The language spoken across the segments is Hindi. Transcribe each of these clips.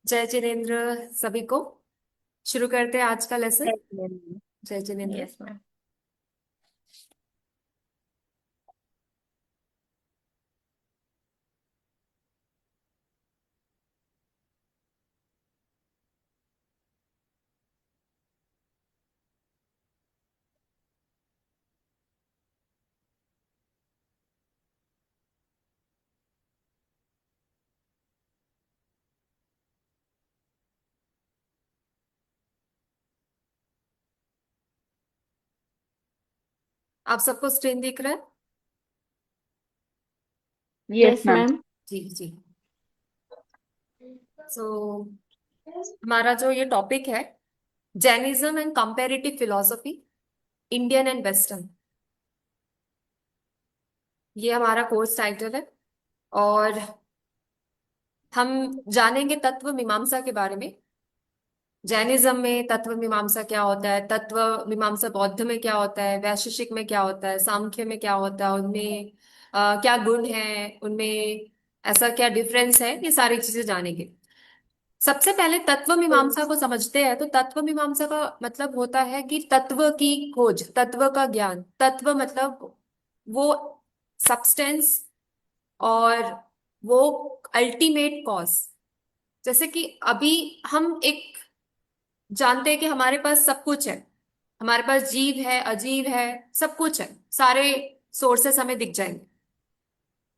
जय जिनेन्द्र सभी को। शुरू करते हैं आज का लेसन। जय जिनेन्द्र। Yes ma'am. आप सबको स्क्रीन दिख रहा है? Yes yes ma'am. मैम। जी जी। सो हमारा जो ये टॉपिक है, Jainism and comparative philosophy, Indian and western, ये हमारा कोर्स टाइटल है। और हम जानेंगे तत्व मीमांसा के बारे में। जैनिज्म में तत्व मीमांसा क्या होता है, तत्व मीमांसा बौद्ध में क्या होता है, वैशेषिक में क्या होता है, सांख्य में क्या होता है, उनमें क्या गुण है, उनमें ऐसा क्या डिफरेंस है, ये सारी चीजें जानेंगे। सबसे पहले तत्व मीमांसा को समझते हैं। तो तत्व मीमांसा का मतलब होता है कि तत्व की खोज, तत्व का ज्ञान। तत्व मतलब वो सब्सटेंस और वो अल्टीमेट कॉज। जैसे कि अभी हम एक जानते हैं कि हमारे पास सब कुछ है, हमारे पास जीव है, अजीव है, सब कुछ है, सारे सोर्सेस हमें दिख जाएंगे।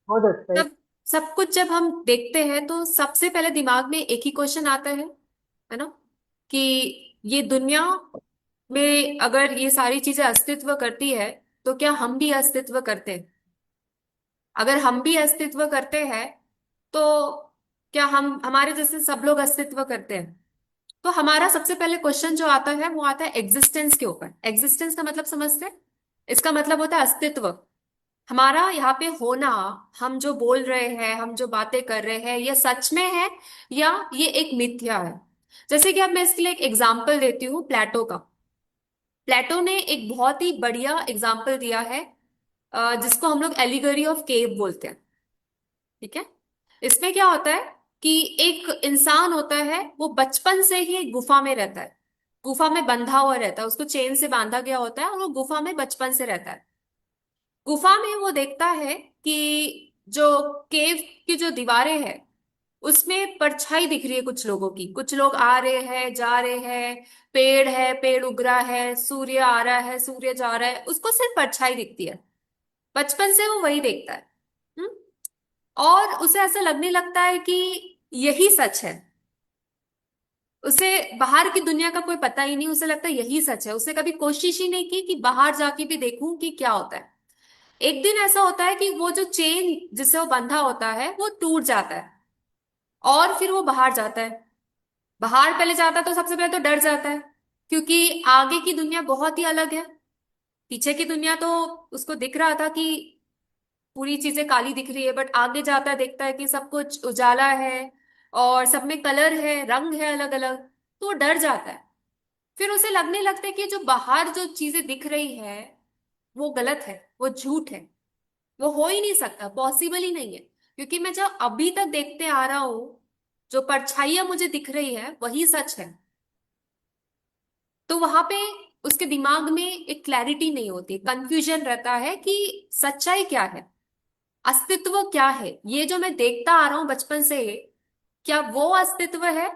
बहुत अच्छा है। तब सब कुछ जब हम देखते हैं तो सबसे पहले दिमाग में एक ही क्वेश्चन आता है ना, कि ये दुनिया में अगर ये सारी चीजें अस्तित्व करती है तो क्या हम भी अस्तित्व करते हैं? अगर हम भी अस्तित्व करते हैं तो क्या हम हमारे जैसे सब लोग अस्तित्व करते हैं? तो हमारा सबसे पहले क्वेश्चन जो आता है वो आता है एग्जिस्टेंस के ऊपर। एग्जिस्टेंस का मतलब समझते हैं? इसका मतलब होता है अस्तित्व, हमारा यहाँ पे होना। हम जो बोल रहे हैं, हम जो बातें कर रहे हैं, ये सच में है या ये एक मिथ्या है? जैसे कि अब मैं इसके लिए एक एग्जाम्पल देती हूँ, प्लेटो का। प्लेटो ने एक बहुत ही बढ़िया एग्जाम्पल दिया है, जिसको हम लोग एलिगरी ऑफ केव बोलते हैं। ठीक है। इसमें क्या होता है कि एक इंसान होता है, वो बचपन से ही एक गुफा में रहता है, गुफा में बंधा हुआ रहता है, उसको चेन से बांधा गया होता है और वो गुफा में बचपन से रहता है। गुफा में वो देखता है कि जो केव की जो दीवारें हैं उसमें परछाई दिख रही है कुछ लोगों की। कुछ लोग आ रहे हैं, जा रहे हैं, पेड़ है, पेड़ उग रहा है, सूर्य आ रहा है, सूर्य जा रहा है, उसको सिर्फ परछाई दिखती है। बचपन से वो वही देखता है। हम्म। और उसे ऐसा लगने लगता है कि यही सच है। उसे बाहर की दुनिया का कोई पता ही नहीं, उसे लगता है यही सच है। उसे कभी कोशिश ही नहीं की कि बाहर जाके भी देखूं कि क्या होता है। एक दिन ऐसा होता है कि वो जो चेन जिससे वो बंधा होता है वो टूट जाता है और फिर वो बाहर जाता है। बाहर पहले जाता है तो सबसे पहले तो डर जाता है, क्योंकि आगे की दुनिया बहुत ही अलग है। पीछे की दुनिया तो उसको दिख रहा था कि पूरी चीजें काली दिख रही है, बट आगे जाता है देखता है कि सब कुछ उजाला है और सब में कलर है, रंग है अलग अलग। तो वो डर जाता है। फिर उसे लगने लगता है कि जो बाहर जो चीजें दिख रही है वो गलत है, वो झूठ है, वो हो ही नहीं सकता, पॉसिबल ही नहीं है। क्योंकि मैं जो अभी तक देखते आ रहा हूं, जो परछाइयां मुझे दिख रही है वही सच है। तो वहां पे उसके दिमाग में एक क्लैरिटी नहीं होती, कंफ्यूजन रहता है कि सच्चाई क्या है, अस्तित्व क्या है। ये जो मैं देखता आ रहा हूं बचपन से, क्या वो अस्तित्व है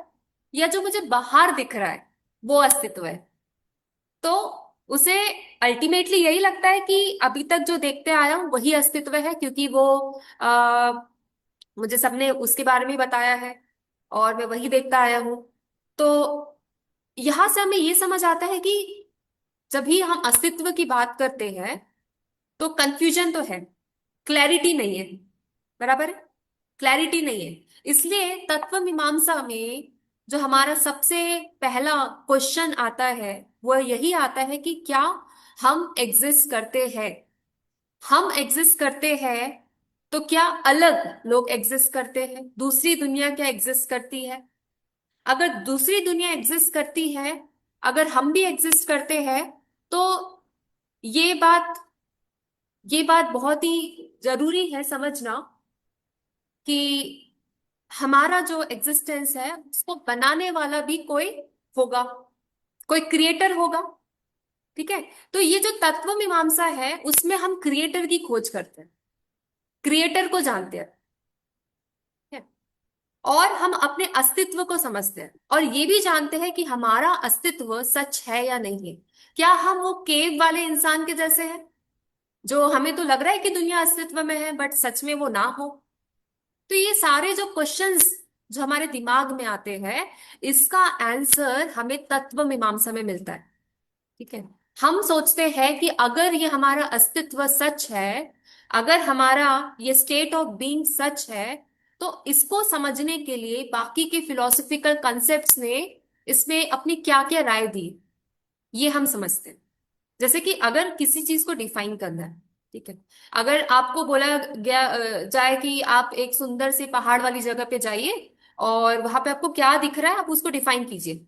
या जो मुझे बाहर दिख रहा है वो अस्तित्व है? तो उसे अल्टीमेटली यही लगता है कि अभी तक जो देखते आया हूं वही अस्तित्व है, क्योंकि वो आ, मुझे सबने उसके बारे में ही बताया है और मैं वही देखता आया हूं। तो यहां से हमें ये समझ आता है कि जब भी हम अस्तित्व की बात करते हैं तो कंफ्यूजन तो है, क्लैरिटी नहीं है। बराबर है, क्लैरिटी नहीं है। इसलिए तत्व मीमांसा में जो हमारा सबसे पहला क्वेश्चन आता है वो यही आता है कि क्या हम एग्जिस्ट करते हैं? हम एग्जिस्ट करते हैं तो क्या अलग लोग एग्जिस्ट करते हैं? दूसरी दुनिया क्या एग्जिस्ट करती है? अगर दूसरी दुनिया एग्जिस्ट करती है, अगर हम भी एग्जिस्ट करते हैं, तो ये बात ये बात बहुत ही जरूरी है समझना कि हमारा जो एग्जिस्टेंस है उसको बनाने वाला भी कोई होगा, कोई क्रिएटर होगा। ठीक है। तो ये जो तत्व मीमांसा है उसमें हम क्रिएटर की खोज करते हैं, क्रिएटर को जानते हैं। ठीक है? और हम अपने अस्तित्व को समझते हैं और ये भी जानते हैं कि हमारा अस्तित्व सच है या नहीं है। क्या हम वो केव वाले इंसान के जैसे हैं जो हमें तो लग रहा है कि दुनिया अस्तित्व में है बट सच में वो ना हो। तो ये सारे जो क्वेश्चंस जो हमारे दिमाग में आते हैं, इसका आंसर हमें तत्व मीमांसा में मिलता है। ठीक है। हम सोचते हैं कि अगर ये हमारा अस्तित्व सच है, अगर हमारा ये स्टेट ऑफ बीइंग सच है, तो इसको समझने के लिए बाकी के फिलोसफिकल कॉन्सेप्ट्स ने इसमें अपनी क्या क्या राय दी, ये हम समझते हैं। जैसे कि अगर किसी चीज को डिफाइन करना है, ठीक है, अगर आपको बोला गया जाए कि आप एक सुंदर सी पहाड़ वाली जगह पे जाइए और वहां पे आपको क्या दिख रहा है आप उसको डिफाइन कीजिए।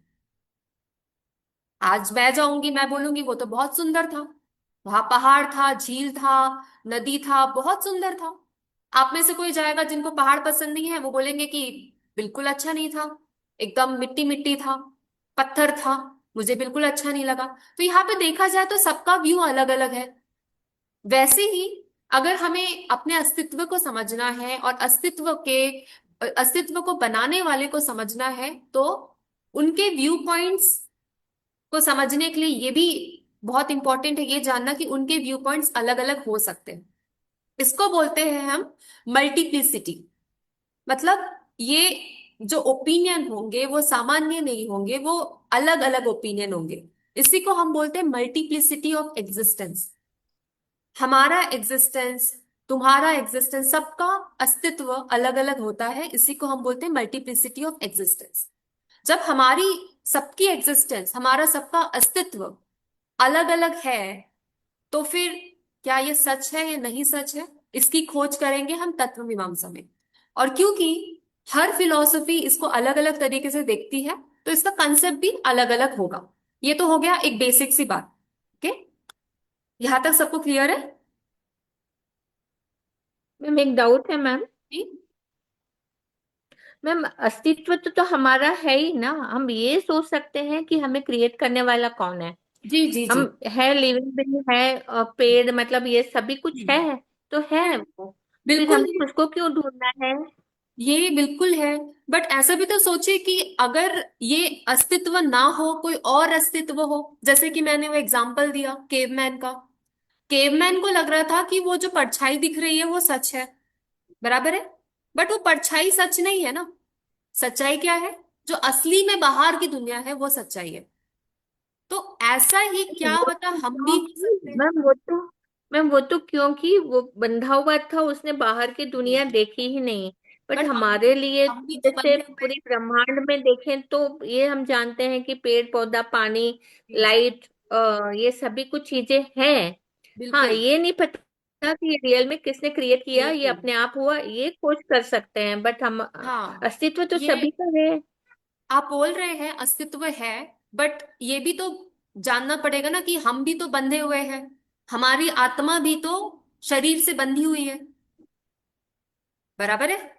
आज मैं जाऊंगी, मैं बोलूंगी वो तो बहुत सुंदर था, वहां पहाड़ था, झील था, नदी था, बहुत सुंदर था। आप में से कोई जाएगा जिनको पहाड़ पसंद नहीं है वो बोलेंगे कि बिल्कुल अच्छा नहीं था, एकदम मिट्टी मिट्टी था, पत्थर था, मुझे बिल्कुल अच्छा नहीं लगा। तो यहाँ पे देखा जाए तो सबका व्यू अलग अलग है। वैसे ही अगर हमें अपने अस्तित्व को समझना है और अस्तित्व को बनाने वाले को समझना है, तो उनके व्यू पॉइंट्स को समझने के लिए ये भी बहुत इंपॉर्टेंट है ये जानना कि उनके व्यू पॉइंट्स अलग अलग हो सकते हैं। इसको बोलते हैं हम मल्टीप्लिसिटी। मतलब ये जो ओपिनियन होंगे वो सामान्य नहीं होंगे, वो अलग अलग ओपिनियन होंगे। इसी को हम बोलते हैं मल्टीप्लिसिटी ऑफ एग्जिस्टेंस। हमारा एग्जिस्टेंस, तुम्हारा एग्जिस्टेंस, सबका अस्तित्व अलग अलग होता है, इसी को हम बोलते हैं मल्टीप्लिसिटी ऑफ एग्जिस्टेंस। जब हमारी सबकी एग्जिस्टेंस, हमारा सबका अस्तित्व अलग अलग है, तो फिर क्या ये सच है या नहीं सच है, इसकी खोज करेंगे हम तत्व मीमांसा में। और क्योंकि हर फिलॉसफी इसको अलग अलग तरीके से देखती है, तो इसका कंसेप्ट भी अलग अलग होगा। ये तो हो गया एक बेसिक सी बात। ओके, यहां तक सबको क्लियर है? मैम एक डाउट है मैम। जी मैम अस्तित्व तो हमारा है ही ना, हम ये सोच सकते हैं कि हमें क्रिएट करने वाला कौन है। जी जी हम जी। है, लिविंग बीइंग है, पेड़ मतलब ये सभी कुछ हम्म, है, तो है वो। फिर बिल्कुल हमें है, उसको क्यों ढूंढना है। ये बिल्कुल है। बट ऐसा भी तो सोचिए कि अगर ये अस्तित्व ना हो, कोई और अस्तित्व हो, जैसे कि मैंने वो एग्जांपल दिया केवमैन का। केवमैन को लग रहा था कि वो जो परछाई दिख रही है वो सच है, बराबर है। बट वो परछाई सच नहीं है ना। सच्चाई क्या है? जो असली में बाहर की दुनिया है वो सच्चाई है। तो ऐसा ही क्या वो होता तो हम भी कर सकते क्योंकि हैं। मैम वो तो क्योंकि वो बंधा हुआ था, उसने बाहर की दुनिया देखी ही नहीं। बट बट हमारे लिए हम भी तो जैसे बंधे हुए पूरी ब्रह्मांड में देखें तो ये हम जानते हैं कि पेड़ पौधा पानी हैं। लाइट, ये सभी कुछ चीजें हैं। हाँ, बिल्कुल। ये नहीं पता कि ये रियल में किसने क्रिएट किया, ये बिल्कुल। अपने आप हुआ, ये खोज कर सकते हैं, बट हम हाँ, अस्तित्व तो ये सभी का है। आप बोल रहे हैं अस्तित्व है, बट ये भी तो जानना पड़ेगा ना कि हम भी तो बंधे हुए हैं, हमारी आत्मा भी तो शरीर से बंधी हुई है, बराबर है।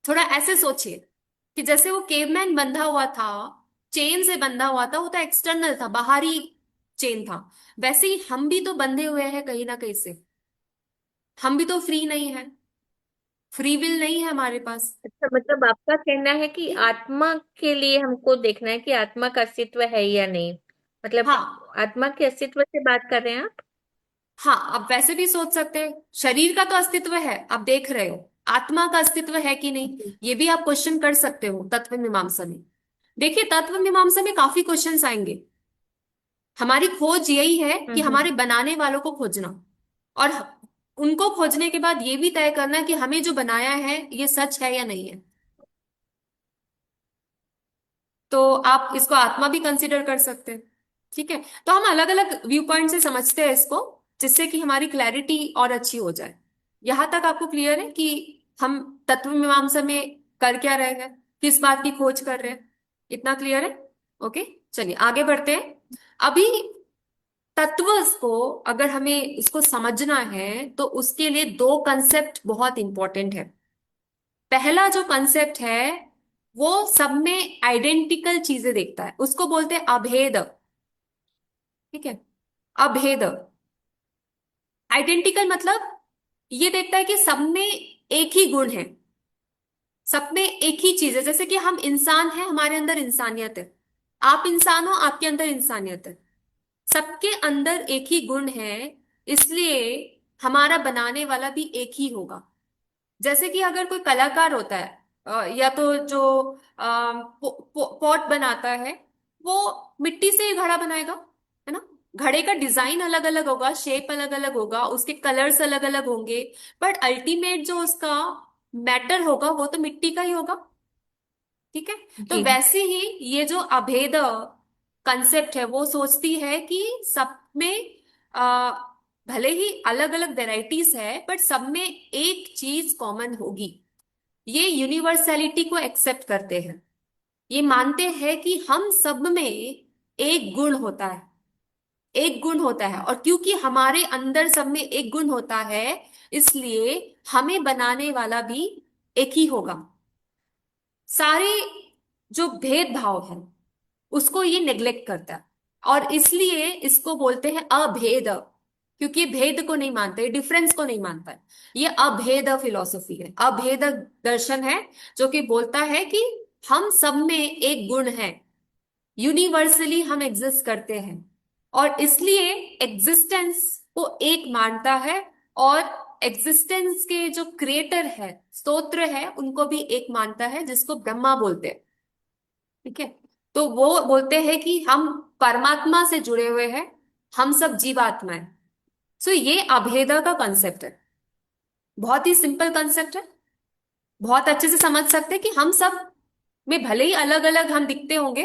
थोड़ा ऐसे सोचिए कि जैसे वो केवमैन बंधा हुआ था, चेन से बंधा हुआ था, वो तो एक्सटर्नल था, बाहरी चेन था। वैसे ही हम भी तो बंधे हुए हैं कहीं ना कहीं से। हम भी तो फ्री नहीं है, फ्री विल नहीं है हमारे पास। अच्छा, मतलब आपका कहना है कि आत्मा के लिए हमको देखना है कि आत्मा का अस्तित्व है या नहीं। मतलब हाँ। आत्मा के अस्तित्व से बात कर रहे हैं आप। हाँ, आप वैसे भी सोच सकते हैं शरीर का तो अस्तित्व है, आप देख रहे हो, आत्मा का अस्तित्व है कि नहीं, ये भी आप क्वेश्चन कर सकते हो तत्व मीमांसा में। देखिए तत्व मीमांसा में काफी क्वेश्चंस आएंगे। हमारी खोज यही है कि हम्म। हमारे बनाने वालों को खोजना, और उनको खोजने के बाद ये भी तय करना कि हमें जो बनाया है ये सच है या नहीं है। तो आप इसको आत्मा भी कंसिडर कर सकते हैं। ठीक है। तो हम अलग अलग व्यू पॉइंट से समझते हैं इसको, जिससे कि हमारी क्लैरिटी और अच्छी हो जाए। यहां तक आपको क्लियर है कि हम तत्व मीमांसा में कर क्या रहे हैं, किस बात की खोज कर रहे हैं? इतना क्लियर है? ओके, चलिए आगे बढ़ते हैं। अभी तत्व को अगर हमें इसको समझना है तो उसके लिए दो कंसेप्ट बहुत इंपॉर्टेंट है। पहला जो कंसेप्ट है वो सब में आइडेंटिकल चीजें देखता है, उसको बोलते हैं अभेद। ठीक है, अभेद। आइडेंटिकल मतलब ये देखता है कि सब में एक ही गुण है, सब में एक ही चीज है। जैसे कि हम इंसान हैं, हमारे अंदर इंसानियत है, आप इंसान हो, आपके अंदर इंसानियत है, सबके अंदर एक ही गुण है, इसलिए हमारा बनाने वाला भी एक ही होगा। जैसे कि अगर कोई कलाकार होता है, या तो जो पॉट बनाता है, वो मिट्टी से ही घड़ा बनाएगा, है ना। घड़े का डिजाइन अलग अलग होगा, शेप अलग अलग होगा, उसके कलर्स अलग अलग होंगे, बट अल्टीमेट जो उसका मैटर होगा वो तो मिट्टी का ही होगा। ठीक है। तो जी वैसे ही ये जो अभेद कंसेप्ट है वो सोचती है कि सब में आ, भले ही अलग अलग वेराइटीज है, बट सब में एक चीज कॉमन होगी। ये यूनिवर्सैलिटी को एक्सेप्ट करते हैं, ये मानते हैं कि हम सब में एक गुण होता है, एक गुण होता है, और क्योंकि हमारे अंदर सब में एक गुण होता है, इसलिए हमें बनाने वाला भी एक ही होगा। सारे जो भेदभाव है उसको ये नेग्लेक्ट करता है, और इसलिए इसको बोलते हैं अभेद। क्योंकि भेद को नहीं मानते, डिफरेंस को नहीं मानता है, ये अभेद फिलॉसफी है, अभेद दर्शन है, जो कि बोलता है कि हम सब में एक गुण है, यूनिवर्सली हम एग्जिस्ट करते हैं, और इसलिए एग्जिस्टेंस को एक मानता है, और एग्जिस्टेंस के जो क्रिएटर है, स्तोत्र है, उनको भी एक मानता है, जिसको ब्रह्मा बोलते हैं। ठीक है। तो वो बोलते हैं कि हम परमात्मा से जुड़े हुए हैं, हम सब जीवात्मा है। सो ये अभेदा का कंसेप्ट है, बहुत ही सिंपल कंसेप्ट है, बहुत अच्छे से समझ सकते हैं कि हम सब में भले ही अलग अलग हम दिखते होंगे,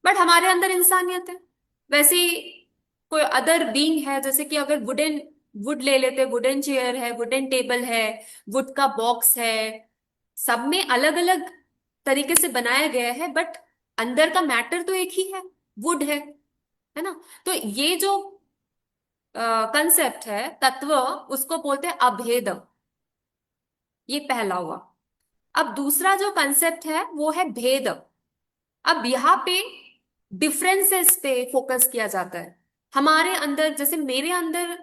बट हमारे अंदर इंसानियत है। वैसे ही कोई अदर बीइंग है, जैसे कि अगर वुड ले लेते, वुडन चेयर है, वुडन टेबल है, वुड का बॉक्स है, सब में अलग अलग तरीके से बनाया गया है, बट अंदर का मैटर तो एक ही है, वुड है ना। तो ये जो कंसेप्ट है, तत्व, उसको बोलते हैं अभेद। ये पहला हुआ। अब दूसरा जो कंसेप्ट है वो है भेद। अब यहाँ पे डिफरेंसेस पे फोकस किया जाता है। हमारे अंदर, जैसे मेरे अंदर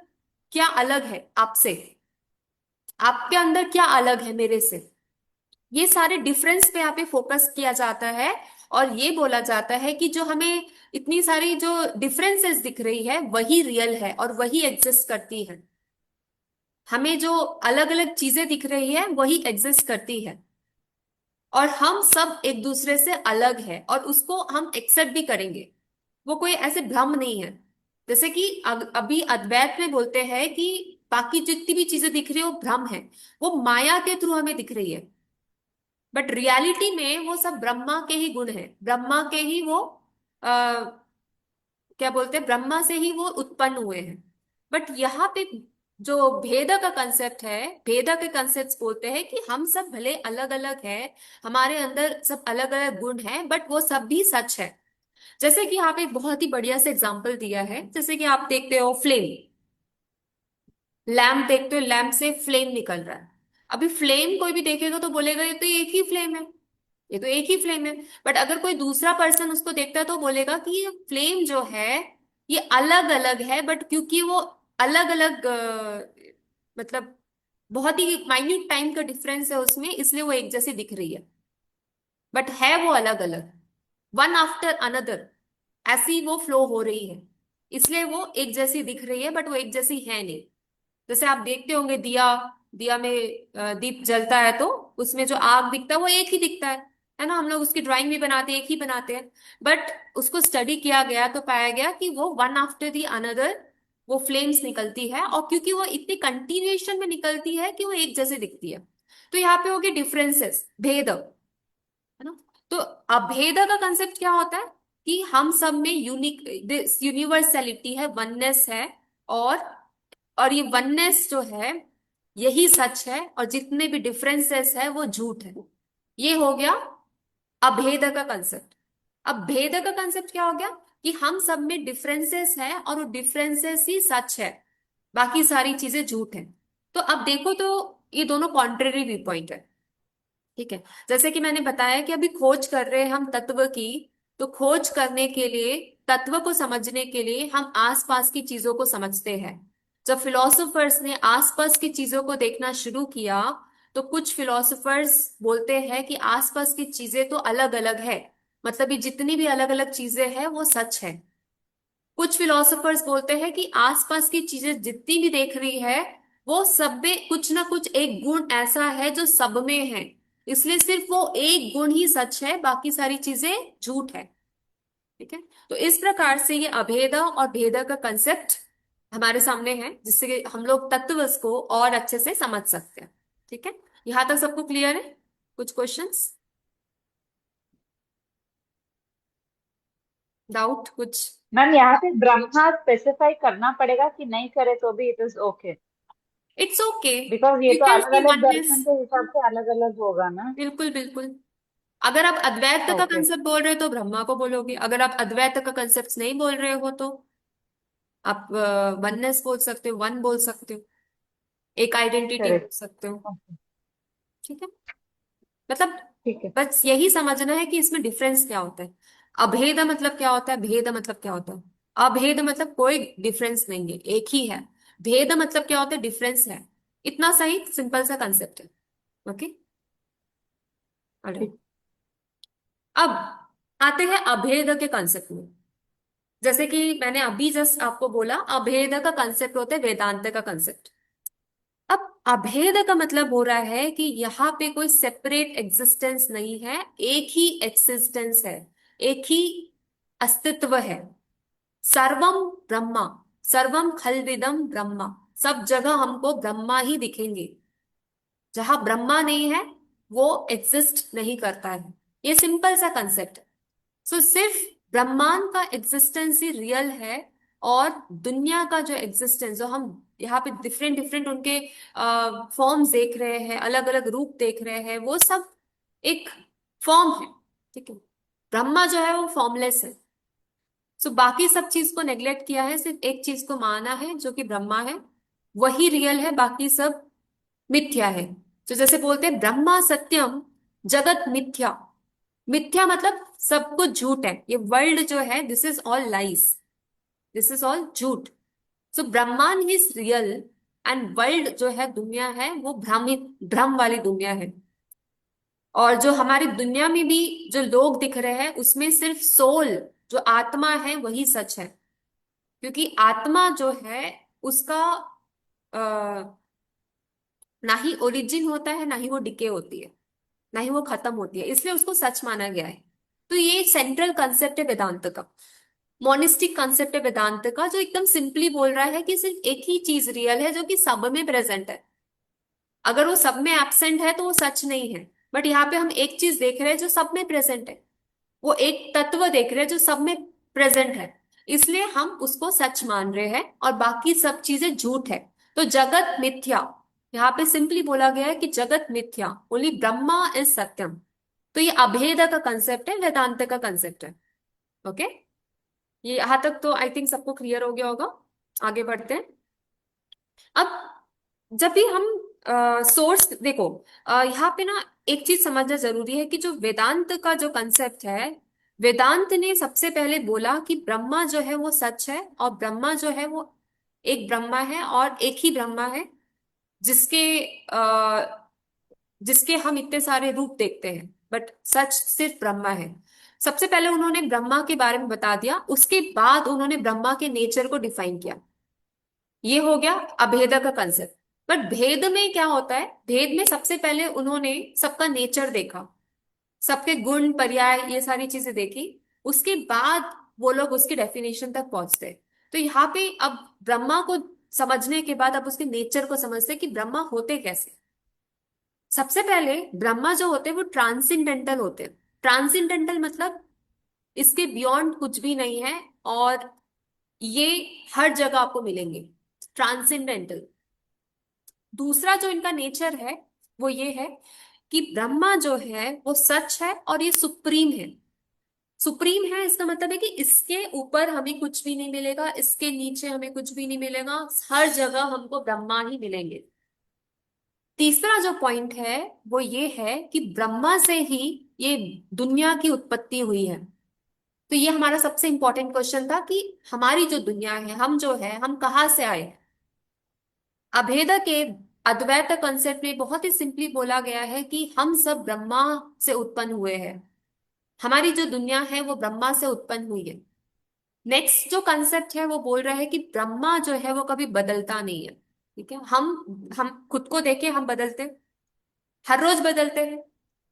क्या अलग है आपसे, आपके अंदर क्या अलग है मेरे से, ये सारे डिफरेंस पे यहाँ पे फोकस किया जाता है, और ये बोला जाता है कि जो हमें इतनी सारी जो डिफरेंसेस दिख रही है वही रियल है और वही एग्जिस्ट करती है। हमें जो अलग अलग चीजें दिख रही है वही एग्जिस्ट करती है, और हम सब एक दूसरे से अलग है, और उसको हम एक्सेप्ट भी करेंगे। वो कोई ऐसे भ्रम नहीं है। जैसे कि अभी अद्वैत में बोलते हैं कि बाकी जितनी भी चीजें दिख रही है वो भ्रम है, वो माया के थ्रू हमें दिख रही है, बट रियलिटी में वो सब ब्रह्मा के ही गुण है, ब्रह्मा के ही वो आ, क्या बोलते हैं, ब्रह्मा से ही वो उत्पन्न हुए हैं। बट यहाँ पे जो भेद का कंसेप्ट है, भेद के कंसेप्ट बोलते हैं कि हम सब भले अलग अलग है, हमारे अंदर सब अलग अलग गुण है, बट वो सब भी सच है। जैसे कि यहाँ पे एक बहुत ही बढ़िया से एग्जांपल दिया है, जैसे कि आप देखते हो फ्लेम, लैम्प देखते हो, लैम्प से फ्लेम निकल रहा है। अभी फ्लेम कोई भी देखेगा तो बोलेगा ये तो एक ही फ्लेम है, ये तो एक ही फ्लेम है। बट अगर कोई दूसरा पर्सन उसको देखता है तो बोलेगा कि ये फ्लेम जो है ये अलग अलग है, बट क्योंकि वो अलग अलग मतलब बहुत ही माइन्यूट टाइम का डिफरेंस है उसमें, इसलिए वो एक जैसी दिख रही है, बट है वो अलग अलग, वन आफ्टर अनदर, ऐसी वो फ्लो हो रही है, इसलिए वो एक जैसी दिख रही है, बट वो एक जैसी है नहीं। जैसे आप देखते होंगे दिया, दिया में दीप जलता है तो उसमें जो आग दिखता है वो एक ही दिखता है ना। हम लोग उसकी ड्राइंग भी बनाते हैं, एक ही बनाते हैं, बट उसको स्टडी किया गया तो पाया गया कि वो वन आफ्टर दी अनदर वो फ्लेम्स निकलती है, और क्योंकि वो इतनी कंटिन्यूएशन में निकलती है कि वो एक जैसे दिखती है। तो यहाँ पे हो गए डिफरेंसेस, भेद, है ना। तो अभेद का कंसेप्ट क्या होता है कि हम सब में यूनिक यूनिवर्सलिटी है, वननेस है, और और ये वननेस जो है यही सच है, और जितने भी डिफरेंसेस है वो झूठ है। ये हो गया अभेद का कंसेप्ट। अब भेद का कंसेप्ट क्या हो गया कि हम सब में डिफरेंसेस है, और वो डिफरेंसेस ही सच है, बाकी सारी चीजें झूठ है। तो अब देखो तो ये दोनों कॉन्ट्रेरी व्यू पॉइंट है। ठीक है। जैसे कि मैंने बताया कि अभी खोज कर रहे हैं हम तत्व की, तो खोज करने के लिए, तत्व को समझने के लिए हम आसपास की चीजों को समझते हैं। जब फिलोसोफर्स ने आसपास की चीजों को देखना शुरू किया, तो कुछ फिलोसोफर्स बोलते हैं कि आसपास की चीजें तो अलग अलग है, मतलब ये जितनी भी अलग अलग चीजें हैं वो सच है। कुछ फिलोसोफर्स बोलते हैं कि आसपास की चीजें जितनी भी देख रही है, वो सब में कुछ ना कुछ एक गुण ऐसा है जो सब में है, इसलिए सिर्फ वो एक गुण ही सच है, बाकी सारी चीजें झूठ है। ठीक है। तो इस प्रकार से ये अभेद और भेद का कंसेप्ट हमारे सामने है, जिससे कि हम लोग तत्व को और अच्छे से समझ सकते हैं। ठीक है। यहां तक सबको क्लियर है? कुछ क्वेश्चंस, डाउट कुछ? मैम यहाँ पे ब्रह्मा स्पेसिफाई करना पड़ेगा कि नहीं करे तो भी it is okay? It's okay, because ये यू तो कैन अलग सी अलग वननेस। दर्शन के हिसाब से अलग अलग होगा ना। बिल्कुल बिल्कुल। अगर आप अद्वैत का ओके। कंसेप्ट बोल रहे हो तो ब्रह्मा को बोलोगे, अगर आप अद्वैत का कंसेप्ट नहीं बोल रहे हो तो आप वननेस बोल सकते हो, वन बोल सकते हो, एक आइडेंटिटी बोल करेक्ट। सकते हो। ठीक है। मतलब ठीक है। बस यही समझना है कि इसमें डिफरेंस क्या होता है। अभेद मतलब क्या होता है, भेद मतलब क्या होता है। अभेद मतलब कोई डिफरेंस नहीं है, एक ही है। भेद मतलब क्या होता है, डिफरेंस है। इतना सही सिंपल सा कंसेप्ट है। ओके। ठीक। अब आते हैं अभेद के कंसेप्ट में। जैसे कि मैंने अभी जस्ट आपको बोला, अभेद का कंसेप्ट होता है वेदांत का कंसेप्ट। अब अभेद का मतलब हो रहा है कि यहाँ पे कोई सेपरेट एग्जिस्टेंस नहीं है, एक ही एक्सिस्टेंस है, एक ही अस्तित्व है। सर्वम ब्रह्मा, सर्वम खलविदम ब्रह्मा, सब जगह हमको ब्रह्मा ही दिखेंगे। जहां ब्रह्मा नहीं है वो एग्जिस्ट नहीं करता है। ये सिंपल सा कंसेप्ट है। सो सिर्फ ब्रह्मांड का एग्जिस्टेंस ही रियल है, और दुनिया का जो एग्जिस्टेंस, जो हम यहाँ पे डिफरेंट डिफरेंट उनके फॉर्म्स देख रहे हैं, अलग अलग रूप देख रहे हैं, वो सब एक फॉर्म है। ठीक है। ब्रह्मा जो है वो फॉर्मलेस है। सो बाकी सब चीज को नेग्लेक्ट किया है, सिर्फ एक चीज को माना है जो कि ब्रह्मा है, वही रियल है, बाकी सब मिथ्या है। तो जैसे बोलते हैं ब्रह्मा सत्यम जगत मिथ्या। मिथ्या मतलब सब कुछ झूठ है, ये वर्ल्ड जो है this is all lies, this is all झूठ। सो ब्रह्मांड इज रियल, एंड वर्ल्ड जो है, दुनिया है, वो भ्रमित भ्रम वाली दुनिया है। और जो हमारी दुनिया में भी जो लोग दिख रहे हैं, उसमें सिर्फ सोल, जो आत्मा है, वही सच है। क्योंकि आत्मा जो है उसका ना ही ओरिजिन होता है, ना ही वो डिके होती है, ना ही वो खत्म होती है, इसलिए उसको सच माना गया है। तो ये सेंट्रल कंसेप्ट है वेदांत का, मोनिस्टिक कंसेप्ट है वेदांत का, जो एकदम सिंपली बोल रहा है कि सिर्फ एक ही चीज रियल है जो कि सब में प्रेजेंट है। अगर वो सब में एब्सेंट है तो वो सच नहीं है। बट यहाँ पे हम एक चीज देख रहे हैं जो सब में प्रेजेंट है, वो एक तत्व देख रहे हैं जो सब में प्रेजेंट है, इसलिए हम उसको सच मान रहे हैं और बाकी सब चीजें झूठ है। तो जगत मिथ्या, यहाँ पे सिंपली बोला गया है कि जगत मिथ्या, ओनली ब्रह्मा इज सत्यम। तो ये अभेद का कंसेप्ट है, वेदांत का कंसेप्ट है। ओके। ये यहां तक तो आई थिंक सबको क्लियर हो गया होगा। आगे बढ़ते हैं। अब जब भी हम सोर्स देखो, यहाँ पे ना एक चीज समझना जरूरी है कि जो वेदांत का जो कंसेप्ट है, वेदांत ने सबसे पहले बोला कि ब्रह्मा जो है वो सच है, और ब्रह्मा जो है वो एक ब्रह्मा है, और एक ही ब्रह्मा है, जिसके जिसके हम इतने सारे रूप देखते हैं, बट सच सिर्फ ब्रह्मा है। सबसे पहले उन्होंने ब्रह्मा के बारे में बता दिया, उसके बाद उन्होंने ब्रह्मा के नेचर को डिफाइन किया। ये हो गया अभेद का कंसेप्ट। बट भेद में क्या होता है, भेद में सबसे पहले उन्होंने सबका नेचर देखा, सबके गुण पर्याय ये सारी चीजें देखी, उसके बाद वो लोग उसकी डेफिनेशन तक पहुंचते हैं। तो यहाँ पे अब ब्रह्मा को समझने के बाद अब उसके नेचर को समझते हैं कि ब्रह्मा होते कैसे। सबसे पहले ब्रह्मा जो होते हैं वो ट्रांसेंडेंटल होते हैं। ट्रांसेंडेंटल मतलब इसके बियॉन्ड कुछ भी नहीं है, और ये हर जगह आपको मिलेंगे, ट्रांसेंडेंटल। दूसरा जो इनका नेचर है वो ये है कि ब्रह्मा जो है वो सच है और ये सुप्रीम है। सुप्रीम है इसका मतलब है कि इसके ऊपर हमें कुछ भी नहीं मिलेगा, इसके नीचे हमें कुछ भी नहीं मिलेगा, हर जगह हमको ब्रह्मा ही मिलेंगे। तीसरा जो पॉइंट है वो ये है कि ब्रह्मा से ही ये दुनिया की उत्पत्ति हुई है। तो ये हमारा सबसे इंपॉर्टेंट क्वेश्चन था कि हमारी जो दुनिया है, हम जो है, हम कहाँ से आए हैं। अभेद के अद्वैत कॉन्सेप्ट में बहुत ही सिंपली बोला गया है कि हम सब ब्रह्मा से उत्पन्न हुए हैं। हमारी जो दुनिया है वो ब्रह्मा से उत्पन्न हुई है। नेक्स्ट जो कंसेप्ट है वो बोल रहा है कि ब्रह्मा जो है वो कभी बदलता नहीं है। ठीक है, हम खुद को देखे हम बदलते हैं, हर रोज बदलते हैं।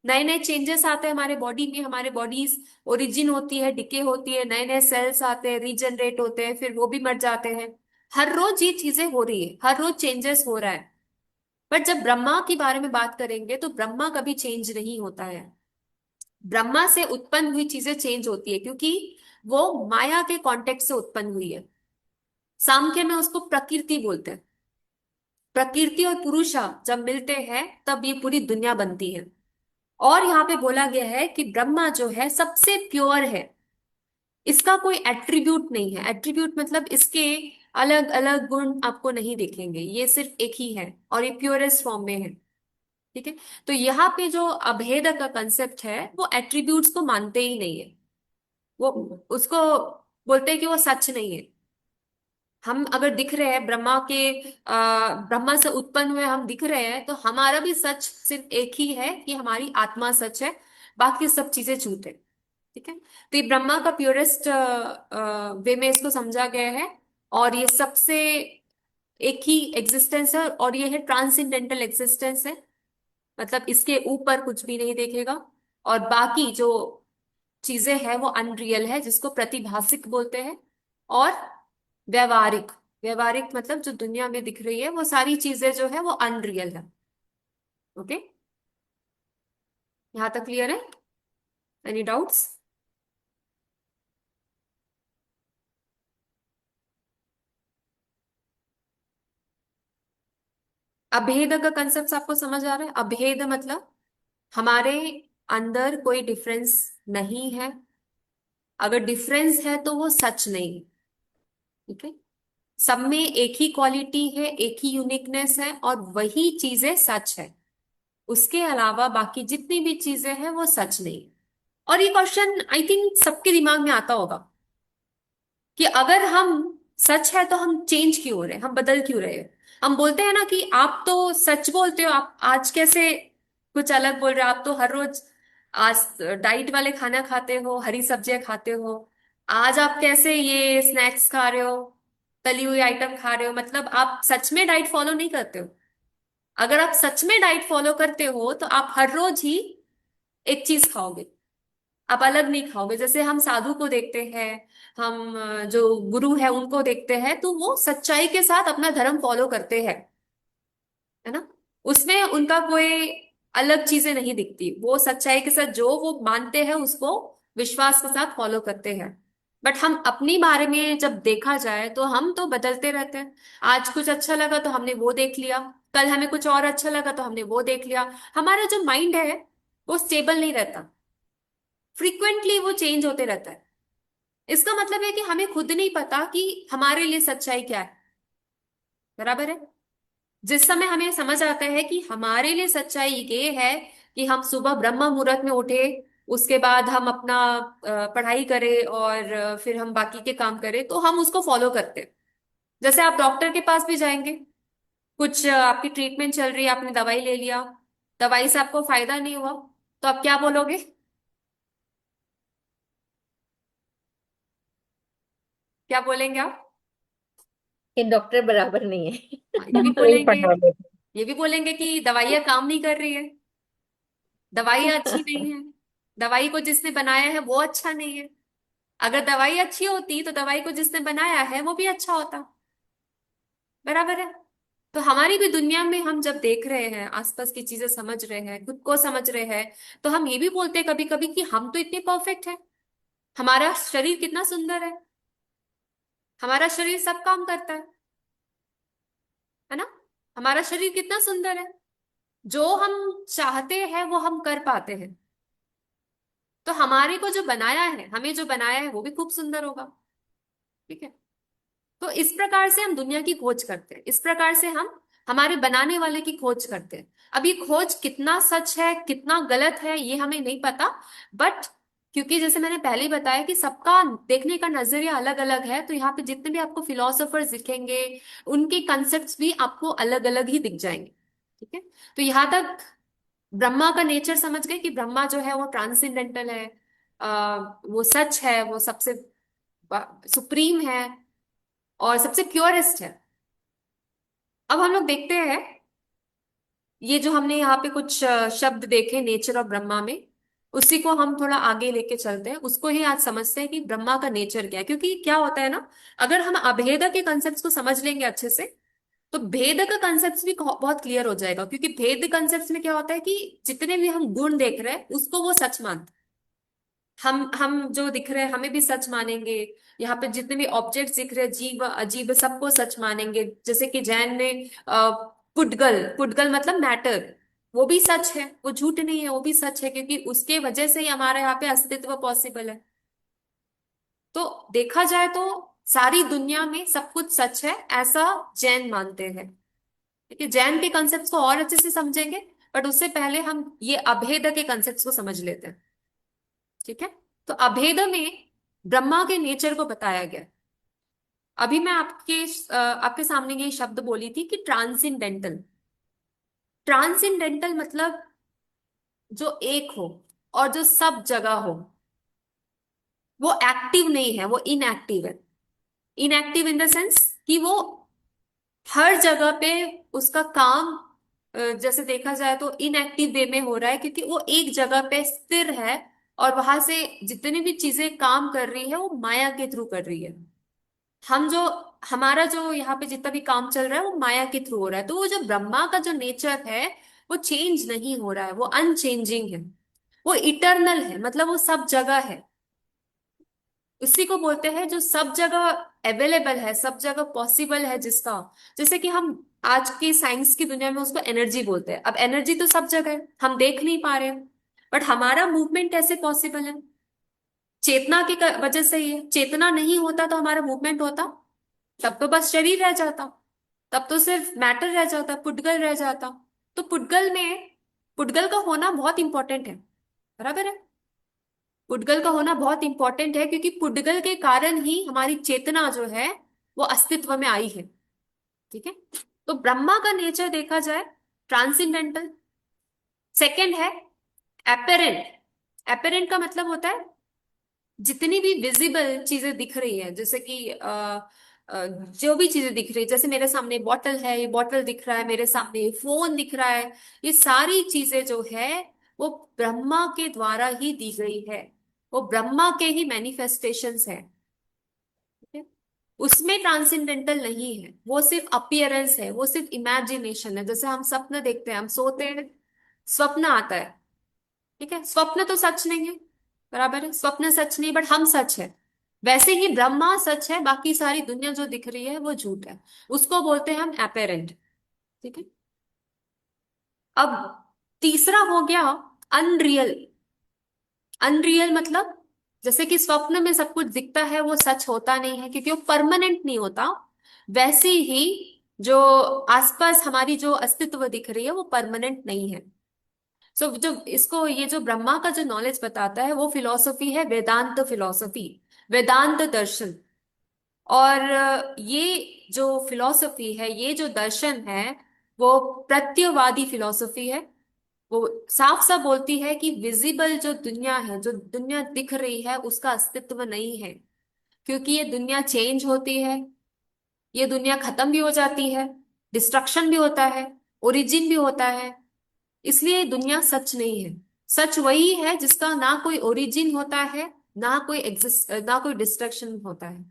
नए नए चेंजेस आते हैं हमारे बॉडी में, हमारे बॉडीज ओरिजिन होती है, डिके होती है, नए नए सेल्स आते हैं, रीजनरेट होते हैं, फिर वो भी मर जाते हैं। हर रोज ये चीजें हो रही है, हर रोज चेंजेस हो रहा है। बट जब ब्रह्मा के बारे में बात करेंगे तो ब्रह्मा कभी चेंज नहीं होता है। ब्रह्मा से उत्पन्न हुई चीजें चेंज होती है क्योंकि वो माया के कॉन्टेक्ट से उत्पन्न हुई है। सांख्य में उसको प्रकृति बोलते हैं। प्रकृति और पुरुषा जब मिलते हैं तब ये पूरी दुनिया बनती है। और यहाँ पे बोला गया है कि ब्रह्मा जो है सबसे प्योर है। इसका कोई एट्रीब्यूट नहीं है। एट्रीब्यूट मतलब इसके अलग अलग गुण आपको नहीं दिखेंगे, ये सिर्फ एक ही है और ये प्योरेस्ट फॉर्म में है। ठीक है, तो यहाँ पे जो अभेद का कंसेप्ट है वो एट्रीब्यूट्स को मानते ही नहीं है। वो उसको बोलते हैं कि वो सच नहीं है। हम अगर दिख रहे हैं ब्रह्मा के ब्रह्मा से उत्पन्न हुए हम दिख रहे हैं, तो हमारा भी सच सिर्फ एक ही है कि हमारी आत्मा सच है, बाकी सब चीजें झूठ है। ठीक है, तो ये ब्रह्मा का प्योरेस्ट वे में इसको समझा गया है। और ये सबसे एक ही एग्जिस्टेंस है, और ये है ट्रांसेंडेंटल एग्जिस्टेंस है। मतलब इसके ऊपर कुछ भी नहीं देखेगा। और बाकी जो चीजें हैं वो अनरियल है, जिसको प्रतिभासिक बोलते हैं। और व्यवहारिक, व्यवहारिक मतलब जो दुनिया में दिख रही है वो सारी चीजें जो है वो अनरियल है। ओके, यहां तक क्लियर है? Any doubts? अभेद का कंसेप्ट आपको समझ आ रहा है? अभेद मतलब हमारे अंदर कोई डिफरेंस नहीं है। अगर डिफरेंस है तो वो सच नहीं है। ठीक है, सब में एक ही क्वालिटी है, एक ही यूनिकनेस है, और वही चीजें सच है। उसके अलावा बाकी जितनी भी चीजें हैं वो सच नहीं। और ये क्वेश्चन आई थिंक सबके दिमाग में आता होगा कि अगर हम सच है तो हम चेंज क्यों हो रहे हैं, हम बदल क्यों रहे हैं। हम बोलते हैं ना कि आप तो सच बोलते हो, आप आज कैसे कुछ अलग बोल रहे हो। आप तो हर रोज आज डाइट वाले खाना खाते हो, हरी सब्जियां खाते हो। आज आप कैसे ये स्नैक्स खा रहे हो, तली हुई आइटम खा रहे हो। मतलब आप सच में डाइट फॉलो नहीं करते हो। अगर आप सच में डाइट फॉलो करते हो तो आप हर रोज ही एक चीज खाओगे, आप अलग नहीं खाओगे। जैसे हम साधु को देखते हैं, हम जो गुरु है उनको देखते हैं, तो वो सच्चाई के साथ अपना धर्म फॉलो करते हैं, है ना। उसमें उनका कोई अलग चीजें नहीं दिखती। वो सच्चाई के साथ जो वो मानते हैं उसको विश्वास के साथ फॉलो करते हैं। बट हम अपनी बारे में जब देखा जाए तो हम तो बदलते रहते हैं। आज कुछ अच्छा लगा तो हमने वो देख लिया, कल हमें कुछ और अच्छा लगा तो हमने वो देख लिया। हमारा जो माइंड है वो स्टेबल नहीं रहता, फ्रीक्वेंटली वो चेंज होते रहता है। इसका मतलब है कि हमें खुद नहीं पता कि हमारे लिए सच्चाई क्या है। बराबर है। जिस समय हमें समझ आता है कि हमारे लिए सच्चाई ये है कि हम सुबह ब्रह्म मुहूर्त में उठे, उसके बाद हम अपना पढ़ाई करें, और फिर हम बाकी के काम करें, तो हम उसको फॉलो करते हैं। जैसे आप डॉक्टर के पास भी जाएंगे, कुछ आपकी ट्रीटमेंट चल रही है, आपने दवाई ले लिया, दवाई से आपको फायदा नहीं हुआ, तो आप क्या बोलोगे? क्या बोलेंगे आप? कि डॉक्टर बराबर नहीं हाँ, ये भी है। वही बोलेंगे, पढ़ा लेते। ये भी बोलेंगे कि दवाइयाँ काम नहीं कर रही है, दवाइयाँ अच्छी नहीं है, दवाई को जिसने बनाया है वो अच्छा नहीं है। अगर दवाई अच्छी होती तो दवाई को जिसने बनाया है वो भी अच्छा होता। बराबर है। तो हमारी भी दुनिया में हम जब देख रहे हैं, आसपास की चीजें समझ रहे हैं, खुद को समझ रहे हैं, तो हम ये भी बोलते हैं कभी कभी कि हम तो इतने परफेक्ट हैं, हमारा शरीर कितना सुंदर है, हमारा शरीर सब काम करता है ना। हमारा शरीर कितना सुंदर है, जो हम चाहते हैं वो हम कर पाते हैं। तो हमारे को जो बनाया है, हमें जो बनाया है वो भी खूब सुंदर होगा। ठीक है, तो इस प्रकार से हम दुनिया की खोज करते हैं, इस प्रकार से हम हमारे बनाने वाले की खोज करते हैं। अब ये खोज कितना सच है कितना गलत है ये हमें नहीं पता, बट क्योंकि जैसे मैंने पहले ही बताया कि सबका देखने का नजरिया अलग अलग है, तो यहाँ पे जितने भी आपको फिलोसोफर्स दिखेंगे उनके कंसेप्ट भी आपको अलग अलग ही दिख जाएंगे। ठीक है, तो यहाँ तक ब्रह्मा का नेचर समझ गए कि ब्रह्मा जो है वो ट्रांसेंडेंटल है, वो सच है, वो सबसे सुप्रीम है और सबसे प्योरेस्ट है। अब हम लोग देखते हैं ये जो हमने यहाँ पे कुछ शब्द देखे नेचर ऑफ ब्रह्मा में, उसी को हम थोड़ा आगे लेके चलते हैं, उसको ही आज समझते हैं कि ब्रह्मा का नेचर क्या है। क्योंकि क्या होता है ना, अगर हम अभेद के कंसेप्ट को समझ लेंगे अच्छे से तो भेद का कंसेप्ट भी बहुत क्लियर हो जाएगा। क्योंकि भेद कंसेप्ट में क्या होता है कि जितने भी हम गुण देख रहे हैं उसको वो सच मानते हैं। हम जो दिख रहे हैं हमें भी सच मानेंगे, यहाँ पे जितने भी ऑब्जेक्ट्स दिख रहे हैं जीव अजीब सबको सच मानेंगे। जैसे कि जैन में पुद्गल, पुद्गल मतलब मैटर, वो भी सच है, वो झूठ नहीं है, वो भी सच है, क्योंकि उसके वजह से ही हमारे यहाँ पे अस्तित्व पॉसिबल है। तो देखा जाए तो सारी दुनिया में सब कुछ सच है ऐसा जैन मानते हैं। ठीक है, जैन के कंसेप्ट को और अच्छे से समझेंगे, बट उससे पहले हम ये अभेद के कंसेप्ट को समझ लेते हैं। ठीक है, तो अभेद में ब्रह्मा के नेचर को बताया गया। अभी मैं आपके सामने ये शब्द बोली थी कि ट्रांसेंडेंटल। ट्रांसेंडेंटल मतलब जो एक हो और जो सब जगह हो, वो एक्टिव नहीं है, वो इनएक्टिव है। इनएक्टिव इन द सेंस कि वो हर जगह पे उसका काम जैसे देखा जाए तो इनएक्टिव वे में हो रहा है, क्योंकि वो एक जगह पे स्थिर है और वहां से जितनी भी चीजें काम कर रही है वो माया के थ्रू कर रही है। हम जो हमारा जो यहाँ पे जितना भी काम चल रहा है वो माया के थ्रू हो रहा है। तो वो जो ब्रह्मा का जो नेचर है वो चेंज नहीं हो रहा है, वो अनचेंजिंग है, वो इटर्नल है, मतलब वो सब जगह है। उसी को बोलते हैं जो सब जगह अवेलेबल है, सब जगह पॉसिबल है जिसका। जैसे कि हम आज की साइंस की दुनिया में उसको एनर्जी बोलते हैं। अब एनर्जी तो सब जगह है, हम देख नहीं पा रहे हैं, बट हमारा मूवमेंट कैसे पॉसिबल है? चेतना की वजह से ही है। चेतना नहीं होता तो हमारा मूवमेंट होता? तब तो बस शरीर रह जाता, तब तो सिर्फ मैटर रह जाता, पुद्गल रह जाता। तो पुद्गल में पुद्गल का होना बहुत इंपॉर्टेंट है, बराबर है। पुद्गल का होना बहुत इंपॉर्टेंट है क्योंकि पुद्गल के कारण ही हमारी चेतना जो है वो अस्तित्व में आई है। ठीक है, तो ब्रह्मा का नेचर देखा जाए ट्रांसेंडेंटल। सेकंड है एपेरेंट। एपेरेंट का मतलब होता है जितनी भी विजिबल चीजें दिख रही है, जैसे कि जो भी चीजें दिख रही है, जैसे मेरे सामने बॉटल है, ये बॉटल दिख रहा है, मेरे सामने फोन दिख रहा है, ये सारी चीजें जो है वो ब्रह्मा के द्वारा ही दी गई है, वो ब्रह्मा के ही मैनिफेस्टेशंस है। ठीक है? उसमें ट्रांसेंडेंटल नहीं है, वो सिर्फ अपीयरेंस है, वो सिर्फ इमेजिनेशन है। जैसे हम स्वप्न देखते हैं, हम सोते हैं, स्वप्न आता है। ठीक है, स्वप्न तो सच नहीं है, बराबर है, स्वप्न सच नहीं, बट हम सच है। वैसे ही ब्रह्मा सच है, बाकी सारी दुनिया जो दिख रही है वो झूठ है। उसको बोलते हैं हम एपेरेंट। ठीक है, अब तीसरा हो गया अनरियल। अनरियल मतलब जैसे कि स्वप्न में सब कुछ दिखता है वो सच होता नहीं है क्योंकि वो परमानेंट नहीं होता, वैसे ही जो आसपास हमारी जो अस्तित्व दिख रही है वो परमानेंट नहीं है। सो जो इसको ये जो ब्रह्मा का जो नॉलेज बताता है वो फिलॉसफी है वेदांत फिलॉसफी, वेदांत दर्शन। और ये जो फिलॉसफी है, ये जो दर्शन है, वो प्रत्ययवादी फिलॉसफी है। वो साफ साफ बोलती है कि विजिबल जो दुनिया है, जो दुनिया दिख रही है, उसका अस्तित्व नहीं है, क्योंकि ये दुनिया चेंज होती है, ये दुनिया खत्म भी हो जाती है, डिस्ट्रक्शन भी होता है, ओरिजिन भी होता है। इसलिए दुनिया सच नहीं है। सच वही है जिसका ना कोई ओरिजिन होता है, ना कोई एग्जिस्ट, ना कोई डिस्ट्रक्शन होता है,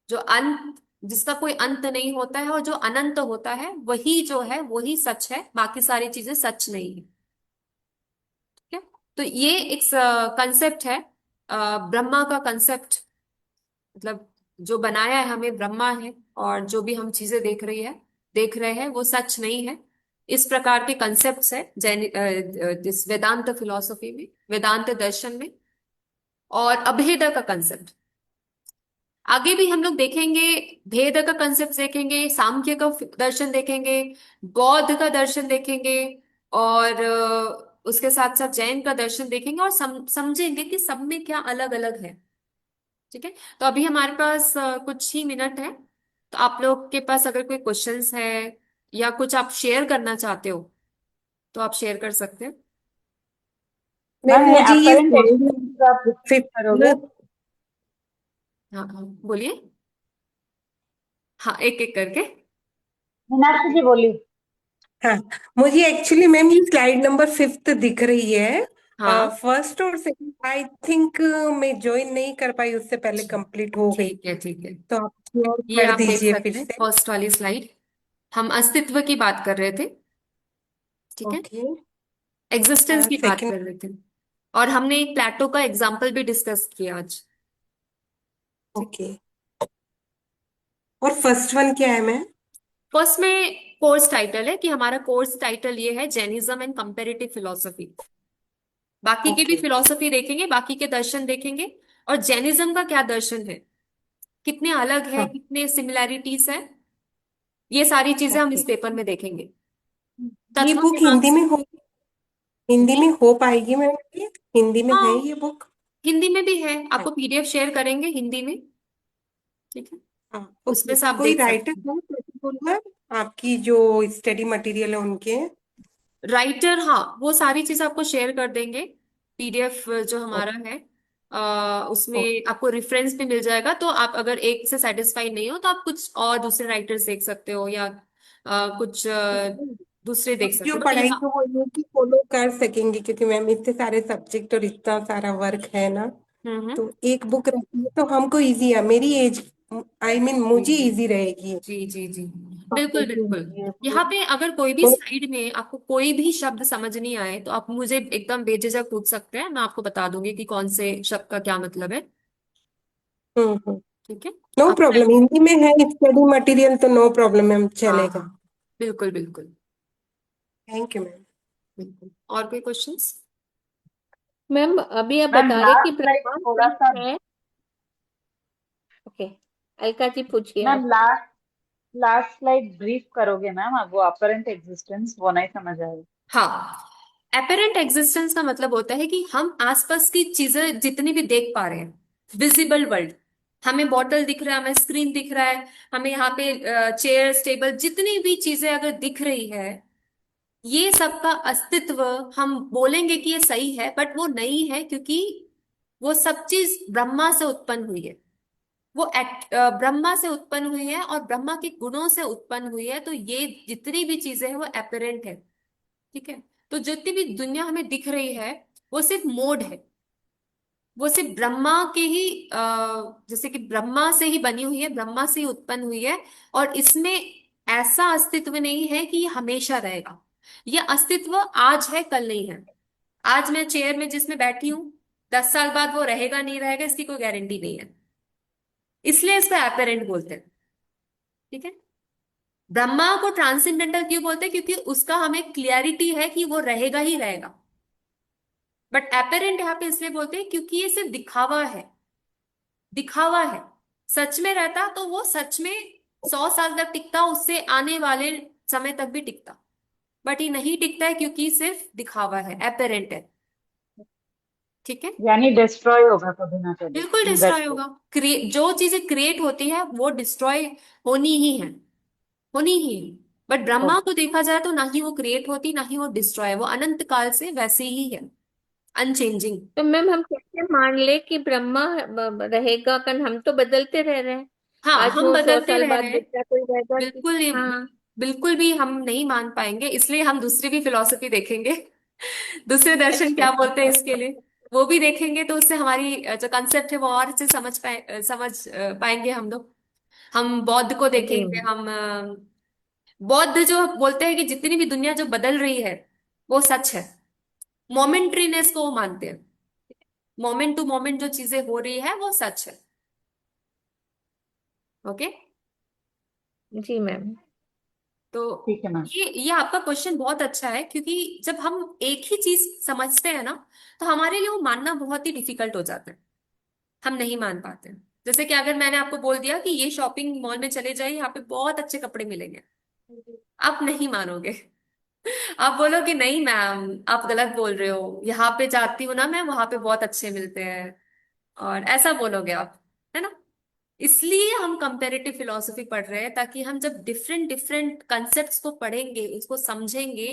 जो अंत, जिसका कोई अंत नहीं होता है, और जो अनंत होता है वही जो है वही सच है, बाकी सारी चीजें सच नहीं है। ठीक है, तो ये एक कंसेप्ट है, ब्रह्मा का कंसेप्ट। मतलब जो बनाया है हमें ब्रह्मा है, और जो भी हम चीजें देख रहे हैं वो सच नहीं है। इस प्रकार के कंसेप्ट्स है जैन जिस वेदांत फिलॉसफी में, वेदांत दर्शन में। और अभेद का कंसेप्ट, आगे भी हम लोग देखेंगे, भेद का कंसेप्ट देखेंगे, सांख्य का दर्शन देखेंगे, बौद्ध का दर्शन देखेंगे, और उसके साथ साथ जैन का दर्शन देखेंगे, और समझेंगे कि सब में क्या अलग अलग है। ठीक है। तो अभी हमारे पास कुछ ही मिनट है, तो आप लोग के पास अगर कोई क्वेश्चंस है या कुछ आप शेयर करना चाहते हो तो आप शेयर कर सकते हैं। मैम मैम ये मुझे ये अपरेंट स्लाइड एक्सपीरियंस आप रिपीट फिफ्थ करोगे? हाँ हाँ, बोलिए। हाँ, एक एक करके। मीनाक्षी जी बोली। हाँ, मुझे एक्चुअली मैम ये स्लाइड नंबर फिफ्थ दिख रही है। हाँ, फर्स्ट और सेकंड आई थिंक मैं ज्वाइन नहीं कर पाई, उससे पहले कंप्लीट हो गई। ठीक है ठीक है। तो आप शेयर ये कर आप देख दीजिए फिर सकते हैं से। फर्स्ट वाली स्लाइड। हम अस्तित्व की बात कर रहे थे। ठीक है। ओके। एग्जिस्टेंस की बात सेकंड। कर रहे थे, और हमने एक प्लेटो का एग्जाम्पल भी डिस्कस किया आज। ठीक। ओके। और फर्स्ट वन क्या है मैम? फर्स्ट में कोर्स टाइटल है कि हमारा कोर्स टाइटल ये है, जैनिज्म एंड कंपैरेटिव फिलोसफी। बाकी की भी ओके। फिलोसफी देखेंगे, बाकी के दर्शन देखेंगे, और जैनिज्म का क्या दर्शन है, कितने अलग है, हाँ। कितने सिमिलैरिटीज है, ये सारी चीजें हम ओके। इस पेपर में देखेंगे। ये तत्व बुक हिंदी मीमांसा। में हो, हिंदी जी। में हो पाएगी मैम? ये हिंदी में है हाँ, ये बुक? हिंदी में भी है, आपको पीडीएफ शेयर करेंगे हिंदी में। ठीक है। हाँ उसमें ओके। से आप कोई देख राइटर सकते हैं। है पर्टिकुलर आपकी जो स्टडी मटेरियल है उनके? राइटर, हाँ, वो सारी चीज आपको शेयर कर देंगे। पीडीएफ जो हमारा है, उसमें आपको रेफरेंस भी मिल जाएगा, तो आप अगर एक से सेटिस्फाई नहीं हो तो आप कुछ और दूसरे राइटर्स देख सकते हो, या कुछ दूसरे देख अब सकते जो हो, बट पढ़ाई यहाँ। तो वो ये कि फॉलो कर सकेंगे, क्योंकि मैम इतने सारे सब्जेक्ट और इतना सारा वर्क है ना। हम्म। तो एक बुक रहती है तो हमको इजी है, मेरी एज आई मीन जी मुझे इजी रहेगी। जी जी जी। बिल्कुल पढ़ेगी बिल्कुल। ये यहाँ तो। पे अगर कोई भी स्लाइड में आपको कोई भी शब्द समझ नहीं आए तो आप मुझे एकदम बेझिझक पूछ सकते हैं, मैं आपको बता दूंगी कि कौन से शब्द का क्या मतलब है। हम्म। ठीक है। नो आप। प्रॉब्लम, हिंदी में है स्टडी मटेरियल तो नो प्रॉब्लम मैम, हाँ चलेगा। हाँ, बिल्कुल बिल्कुल। Thank you ma'am. बिल्कुल, और कोई क्वेश्चंस? मैम अभी आप मैम बता रहे कि लास्ट स्लाइड ब्रह्मा थोड़ा सिर्फ सा। है। ओके, अलका जी पूछिए मैम आप। लास्ट लास्ट स्लाइड ब्रीफ करोगे मैम? अब वो अपरेंट एग्जिस्टेंस वो नहीं समझ आएगा। हाँ, एपेरेंट एग्जिस्टेंस का मतलब होता है कि हम आसपास की चीजें जितनी भी देख पा रहे हैं, विजिबल वर्ल्ड, हमें बॉटल दिख रहा है, हमें स्क्रीन दिख रहा है, हमें यहाँ पे चेयर टेबल, जितनी भी चीजें अगर दिख रही है, ये सब का अस्तित्व, हम बोलेंगे कि ये सही है बट वो नहीं है, क्योंकि वो सब चीज ब्रह्मा से उत्पन्न हुई है। वो ब्रह्मा से उत्पन्न हुई है और ब्रह्मा के गुणों से उत्पन्न हुई है, तो ये जितनी भी चीजें हैं वो एपेरेंट है। ठीक है। तो जितनी भी दुनिया हमें दिख रही है वो सिर्फ मोड है, वो सिर्फ ब्रह्मा के ही जैसे कि ब्रह्मा से ही बनी हुई है, ब्रह्मा से ही उत्पन्न हुई है, और इसमें ऐसा अस्तित्व नहीं है कि ये हमेशा रहेगा। ये अस्तित्व आज है, कल नहीं है। आज मैं चेयर में जिसमें बैठी हूं, 10 साल बाद वो रहेगा नहीं रहेगा इसकी कोई गारंटी नहीं है, इसलिए इसको एपेरेंट बोलते हैं। ठीक है। ब्रह्मा को ट्रांसेंडेंटल क्यों बोलते हैं, क्योंकि उसका हमें क्लियरिटी है कि वो रहेगा ही रहेगा। बट एपेरेंट यहाँ पे इसलिए बोलते हैं क्योंकि ये सिर्फ दिखावा है, दिखावा है। सच में रहता तो वो सच में 100 साल तक टिकता, उससे आने वाले समय तक भी टिकता, बट ये नहीं टिकता है क्योंकि सिर्फ दिखावा है, एपेरेंट है। ठीक है। यानी डिस्ट्रॉय होगा कभी ना कभी बिल्कुल इन दैट डिस्ट्रॉय केस। होगा। जो चीजें क्रिएट होती है वो डिस्ट्रॉय होनी ही है, होनी ही है। बट ब्रह्मा को देखा जाए तो ना ही वो क्रिएट होती, ना ही वो डिस्ट्रॉय, वो अनंत काल से वैसे ही है, अनचेंजिंग। तो मैम हम कैसे मान ले कि ब्रह्मा रहेगा? कारण हम तो बदलते रह रहे हैं। हाँ, आज हम हो सौ बदलते साल रह बाद रहे हैं। दूसरा कोई रहेगा कि? बिल्कुल ये, हाँ। बिल्कुल भी हम नहीं मान पाएंगे, इसलिए हम दूसरी भी फिलॉसफी देखेंगे। दूसरे दर्शन अच्छा। क्या बोलते हैं इसके लिए, वो भी देखेंगे, तो उससे हमारी जो कंसेप्ट है वो और से समझ पाएंगे हम लोग। हम बौद्ध को जी देखेंगे, मैम। हम बौद्ध जो बोलते हैं कि जितनी भी दुनिया जो बदल रही है वो सच है, मोमेंट्रीनेस को वो मानते हैं, मोमेंट टू मोमेंट जो चीजें हो रही है वो सच है। ओके। जी मैम। तो ठीक है मैम। ये आपका क्वेश्चन बहुत अच्छा है, क्योंकि जब हम एक ही चीज समझते हैं ना, तो हमारे लिए वो मानना बहुत ही डिफिकल्ट हो जाता है, हम नहीं मान पाते हैं। जैसे कि अगर मैंने आपको बोल दिया कि ये शॉपिंग मॉल में चले जाइए, यहाँ पे बहुत अच्छे कपड़े मिलेंगे, आप नहीं मानोगे। आप बोलोगे नहीं मैम, आप गलत बोल रहे हो, यहाँ पे जाती हूँ ना मैं, वहां पे बहुत अच्छे मिलते हैं, और ऐसा बोलोगे आप, है ना। इसलिए हम कंपेरेटिव फिलोसफी पढ़ रहे हैं, ताकि हम जब डिफरेंट डिफरेंट कंसेप्ट्स को पढ़ेंगे, उसको समझेंगे,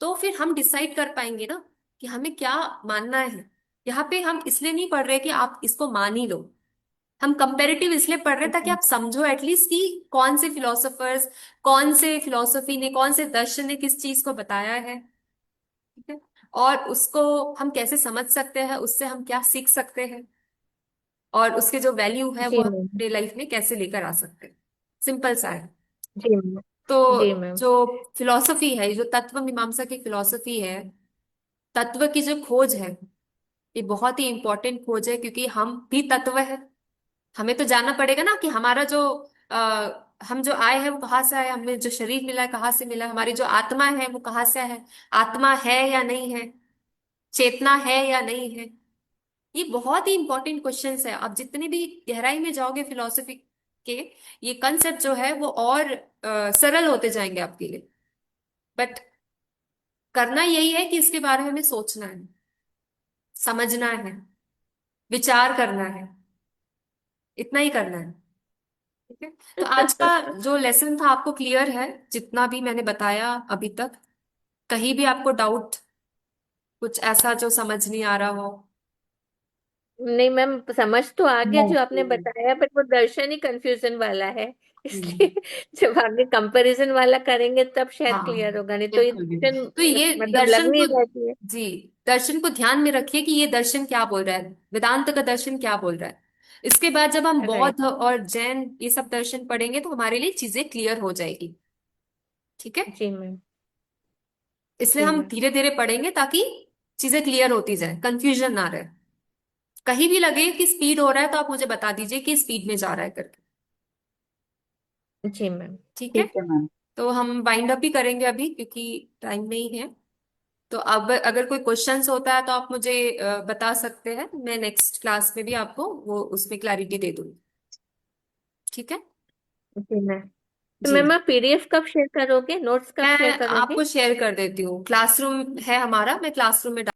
तो फिर हम डिसाइड कर पाएंगे ना कि हमें क्या मानना है। यहाँ पे हम इसलिए नहीं पढ़ रहे कि आप इसको मान ही लो, हम कंपेरेटिव इसलिए पढ़ रहे हैं ताकि आप समझो एटलीस्ट कि कौन से फिलोसोफर्स, कौन से फिलोसफी ने, कौन से दर्शन ने किस चीज को बताया है, ठीक है, और उसको हम कैसे समझ सकते हैं, उससे हम क्या सीख सकते हैं, और उसके जो वैल्यू है वो जी हम मैम। अपने लाइफ में कैसे लेकर आ सकते हैं। सिंपल सा है। जी मैम। जी तो मैम। जो फिलॉसफी है, जो तत्व मीमांसा की फिलॉसफी है, तत्व की जो खोज है, ये बहुत ही इंपॉर्टेंट खोज है, क्योंकि हम भी तत्व है। हमें तो जानना पड़ेगा ना कि हमारा जो हम जो आए हैं वो कहाँ से आए, हमें जो शरीर मिला है कहाँ से मिला, हमारी जो आत्मा है वो कहाँ से है, आत्मा है या नहीं है, चेतना है या नहीं है। ये बहुत ही इंपॉर्टेंट क्वेश्चंस है। आप जितनी भी गहराई में जाओगे फिलोसफी के, ये कंसेप्ट जो है वो और सरल होते जाएंगे आपके लिए। बट करना यही है कि इसके बारे में हमें सोचना है, समझना है, विचार करना है, इतना ही करना है। ठीक है। तो आज का जो लेसन था आपको क्लियर है, जितना भी मैंने बताया अभी तक? कहीं भी आपको डाउट, कुछ ऐसा जो समझ नहीं आ रहा हो? नहीं मैम, समझ तो आ गया जो आपने नहीं। बताया, बट वो दर्शन ही कंफ्यूजन वाला है। हम्म। इसलिए जब आगे कंपैरिजन वाला करेंगे तब शायद हाँ, क्लियर होगा, नहीं तो ये बिल्कुल बिल्कुल। दर्शन तो ये मतलब लग दर्शन नहीं को, रहा है। जी, दर्शन को ध्यान में रखिए कि ये दर्शन क्या बोल रहा है, वेदांत का दर्शन क्या बोल रहा है। इसके बाद जब हम राइट। बौद्ध और जैन ये सब दर्शन पढ़ेंगे तो हमारे लिए चीजें क्लियर हो जाएगी। ठीक है। जी मैम। इसलिए जी हम मैम। धीरे धीरे पढ़ेंगे ताकि चीजें क्लियर होती जाए, कंफ्यूजन ना रहे। कहीं भी लगे कि स्पीड हो रहा है तो आप मुझे बता दीजिए कि स्पीड में जा रहा है करके। जी मैम। ठीक है। ठीक है मैम। तो हम बाइंड अप ही करेंगे अभी, क्योंकि टाइम नहीं है। तो अब अगर कोई क्वेश्चंस होता है तो आप मुझे बता सकते हैं, मैं नेक्स्ट क्लास में भी आपको वो उसमें क्लैरिटी दे दूंगी। ठीक है। जी मैम। तो जी, मैम आप पीडीएफ कब शेयर करोगे, नोट्स कब शेयर मैं करोगे? आपको शेयर कर देती हूँ, क्लासरूम है हमारा, मैं क्लासरूम में